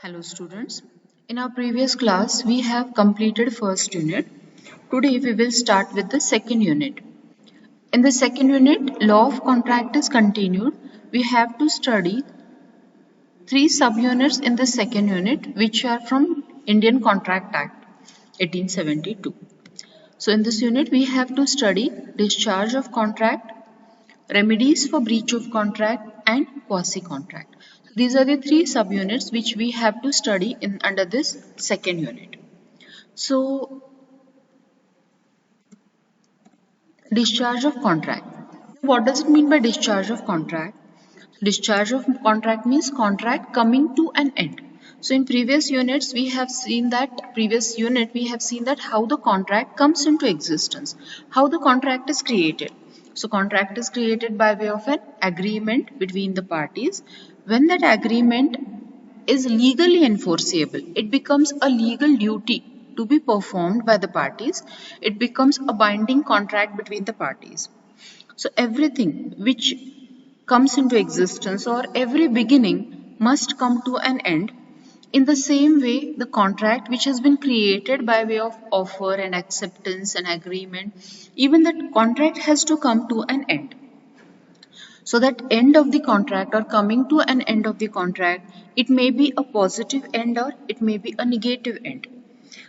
Hello students. In our previous class, we have completed first unit. Today we will start with the second unit. In the second unit, law of contract is continued. We have to study three subunits in the second unit which are from Indian Contract Act 1872. So in this unit, we have to study discharge of contract, remedies for breach of contract and quasi-contract. These are the three subunits which we have to study in under this second unit. So, discharge of contract. What does it mean by discharge of contract? Discharge of contract means contract coming to an end. So in previous units we have seen that how the contract comes into existence, how the contract is created. So contract is created by way of an agreement between the parties. When that agreement is legally enforceable, it becomes a legal duty to be performed by the parties. It becomes a binding contract between the parties. So everything which comes into existence or every beginning must come to an end. In the same way, the contract which has been created by way of offer and acceptance and agreement, even that contract has to come to an end. So that end of the contract or coming to an end of the contract, it may be a positive end or it may be a negative end.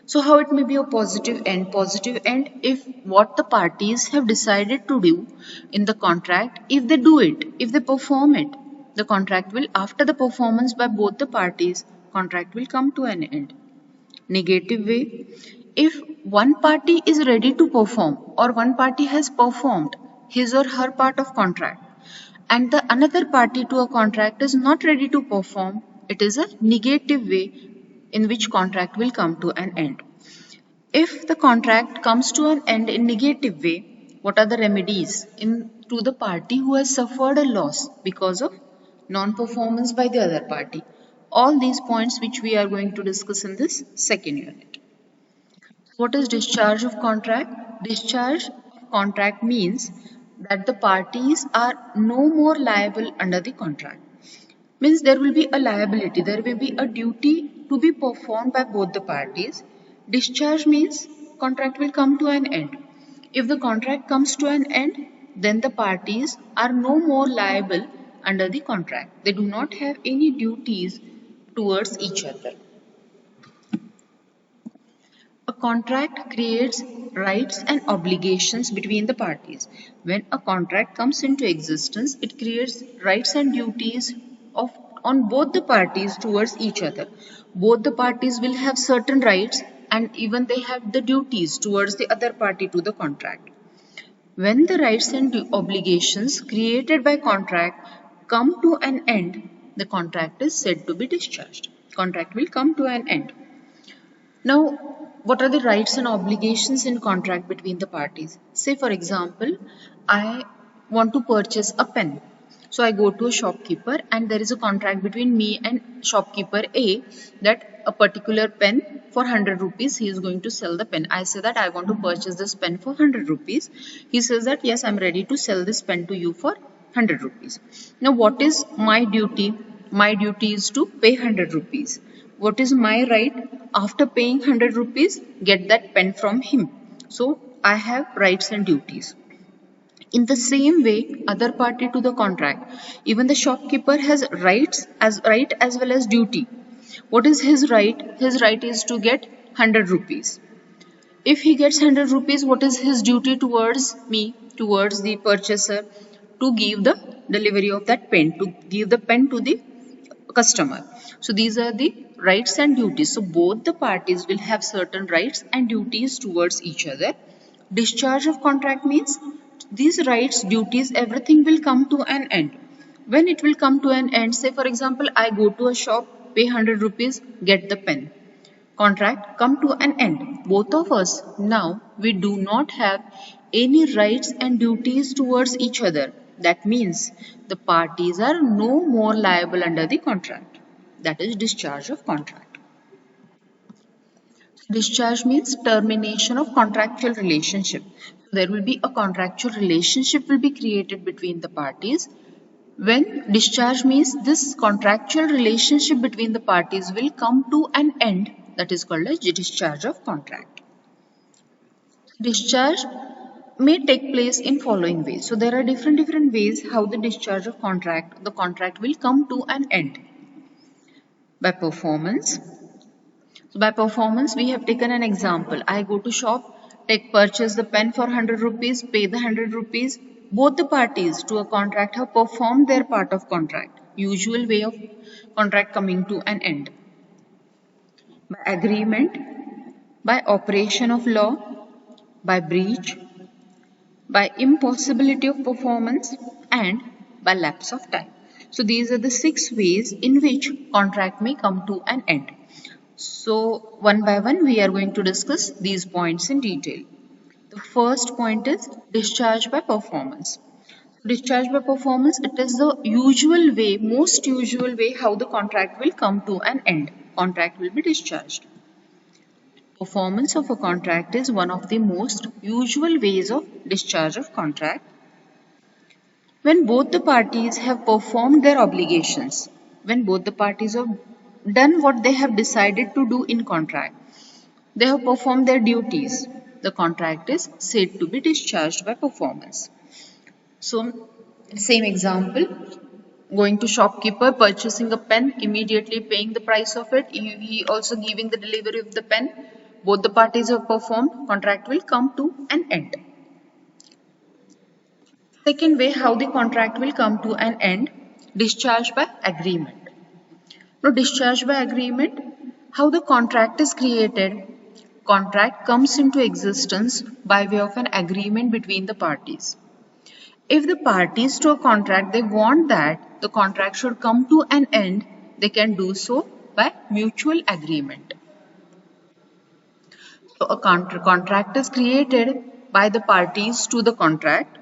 So how it may be a positive end? Positive end if what the parties have decided to do in the contract, if they do it, if they perform it, the contract will, after the performance by both the parties, contract will come to an end. Negative way, if one party is ready to perform or one party has performed his or her part of contract and the another party to a contract is not ready to perform, it is a negative way in which contract will come to an end. If the contract comes to an end in negative way, what are the remedies to the party who has suffered a loss because of non-performance by the other party? All these points which we are going to discuss in this second unit. What is discharge of contract? Discharge of contract means that the parties are no more liable under the contract. Means there will be a liability, there will be a duty to be performed by both the parties. Discharge means contract will come to an end. If the contract comes to an end, then the parties are no more liable under the contract. They do not have any duties towards each other. A contract creates rights and obligations between the parties. When a contract comes into existence, it creates rights and duties on both the parties towards each other. Both the parties will have certain rights and even they have the duties towards the other party to the contract. When the rights and obligations created by contract come to an end, the contract is said to be discharged. Contract will come to an end. Now, what are the rights and obligations in contract between the parties? Say for example, I want to purchase a pen. So I go to a shopkeeper and there is a contract between me and shopkeeper A that a particular pen for 100 rupees he is going to sell the pen. I say that I want to purchase this pen for 100 rupees. He says that yes, I am ready to sell this pen to you for 100 rupees. Now what is my duty? My duty is to pay 100 rupees. What is my right? After paying 100 rupees, get that pen from him. So I have rights and duties. In the same way, other party to the contract, even the shopkeeper has rights as well as duty. What is his right? His right is to get 100 rupees. If he gets 100 rupees, what is his duty towards me, towards the purchaser? To give the delivery of that pen, to give the pen to the customer. So these are the rights and duties. So both the parties will have certain rights and duties towards each other. Discharge of contract means these rights, duties, everything will come to an end. When it will come to an end, say for example, I go to a shop, pay 100 rupees, get the pen. Contract come to an end. Both of us now, we do not have any rights and duties towards each other. That means the parties are no more liable under the contract. That is discharge of contract. Discharge means termination of contractual relationship. There will be a contractual relationship will be created between the parties. When discharge means this contractual relationship between the parties will come to an end, that is called as discharge of contract. Discharge may take place in following ways. So there are different ways how the discharge of the contract will come to an end. By performance. So by performance, we have taken an example. I go to shop, purchase the pen for 100 rupees, pay the 100 rupees. Both the parties to a contract have performed their part of contract. Usual way of contract coming to an end. By agreement, by operation of law, by breach, by impossibility of performance, and by lapse of time. So these are the 6 ways in which contract may come to an end. So one by one we are going to discuss these points in detail. The first point is discharge by performance. Discharge by performance, it is the usual way, most usual way how the contract will come to an end. Contract will be discharged. Performance of a contract is one of the most usual ways of discharge of contract. When both the parties have performed their obligations, when both the parties have done what they have decided to do in contract, they have performed their duties, the contract is said to be discharged by performance. So, same example, going to shopkeeper, purchasing a pen, immediately paying the price of it, he also giving the delivery of the pen. Both the parties have performed, contract will come to an end. Second way how the contract will come to an end, discharge by agreement. Now discharge by agreement, how the contract is created. Contract comes into existence by way of an agreement between the parties. If the parties to a contract, they want that the contract should come to an end, they can do so by mutual agreement. So a contract is created by the parties to the contract,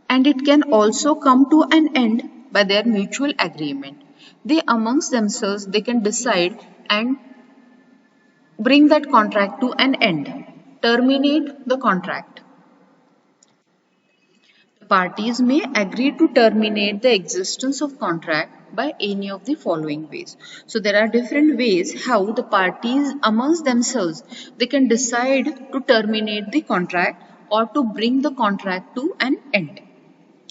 and it can also come to an end by their mutual agreement. They amongst themselves, they can decide and bring that contract to an end, terminate the contract. The parties may agree to terminate the existence of contract by any of the following ways. So there are different ways how the parties amongst themselves, they can decide to terminate the contract or to bring the contract to an end.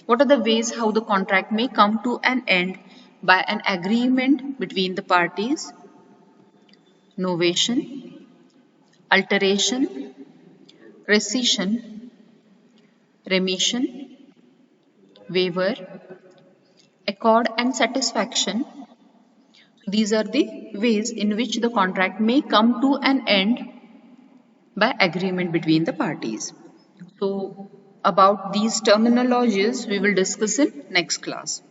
What are the ways how the contract may come to an end? By an agreement between the parties, novation, alteration, rescission, remission, waiver, accord and satisfaction. These are the ways in which the contract may come to an end by agreement between the parties. So about these terminologies we will discuss in next class.